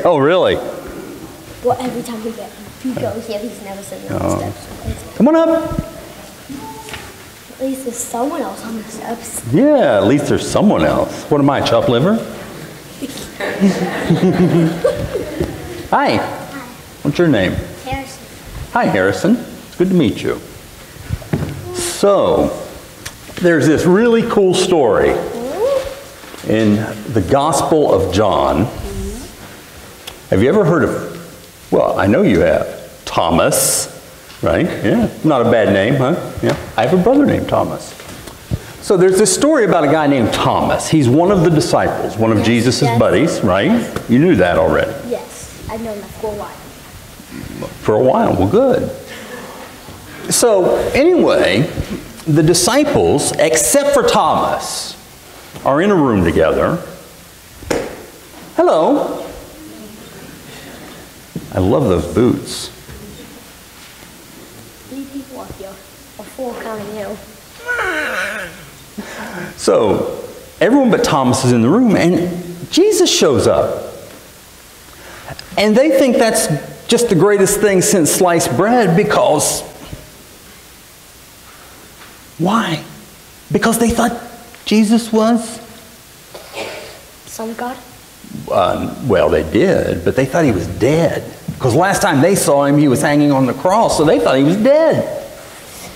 Oh, really? Well, every time he goes, yeah, he's never sitting on the steps. Come on up. At least there's someone else on the steps. Yeah, at least there's someone else. What am I, chopped liver? Hi. What's your name? Harrison. Hi, Harrison. It's good to meet you. So, there's this really cool story in the Gospel of John. Have you ever heard of, well, I know you have, Thomas, right? Yeah, not a bad name, huh? Yeah, I have a brother named Thomas. So there's this story about a guy named Thomas. He's one of the disciples, one of Jesus' buddies, right? You knew that already. Yes, I've known that for a while. For a while, well, good. So anyway, the disciples, except for Thomas, are in a room together. Hello. I love those boots. 3 people up here, or 4 counting you. So everyone but Thomas is in the room, and Jesus shows up. And they think that's just the greatest thing since sliced bread because, why? Because they thought Jesus was? Son of God? Well, they did, but they thought he was dead. Because last time they saw him, he was hanging on the cross, so they thought he was dead.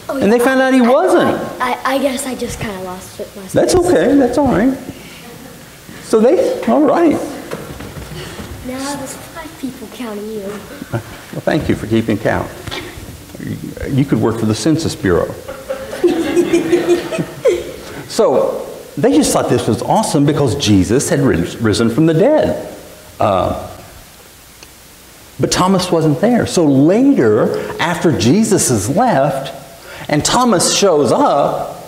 Oh, And they found out he wasn't. I guess I just kind of lost it myself. That's okay, that's all right. So they, all right. Now there's 5 people counting you. Well, thank you for keeping count. You could work for the Census Bureau. So they just thought this was awesome because Jesus had risen from the dead. But Thomas wasn't there. So later, after Jesus has left, and Thomas shows up,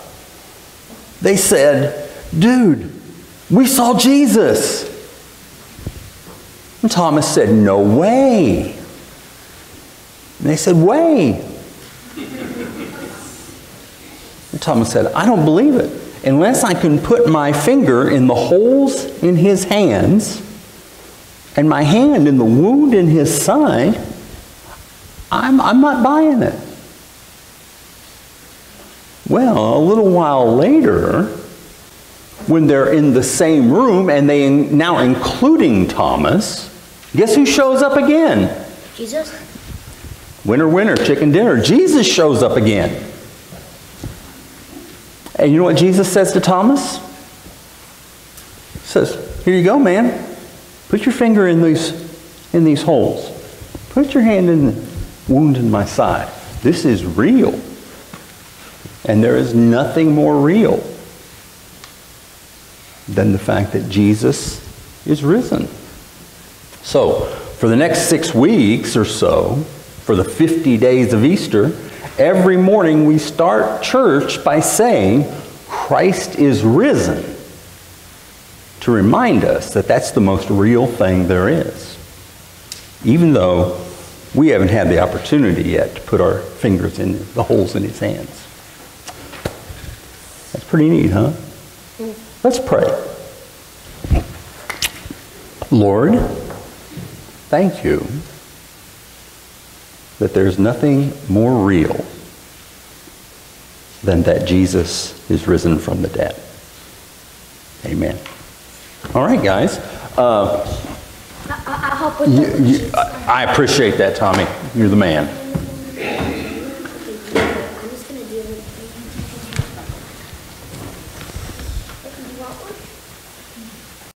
they said, dude, we saw Jesus. And Thomas said, no way. And they said, way. And Thomas said, I don't believe it. Unless I can put my finger in the holes in his hands and my hand in the wound in his side, I'm not buying it. Well, a little while later, when they're in the same room and they now including Thomas, guess who shows up again? Jesus? Winner, winner, chicken dinner. Jesus shows up again. And you know what Jesus says to Thomas? He says, here you go, man. Put your finger in these holes. Put your hand in the wound in my side. This is real. And there is nothing more real than the fact that Jesus is risen. So, for the next 6 weeks or so, for the 50 days of Easter, every morning we start church by saying, Christ is risen, to remind us that that's the most real thing there is. Even though we haven't had the opportunity yet to put our fingers in the holes in his hands. That's pretty neat, huh? Let's pray. Lord, thank you that there's nothing more real than that Jesus is risen from the dead. Amen. All right, guys. I'll help with the... I appreciate that, Tommy. You're the man. I'm just going to do it. You want one?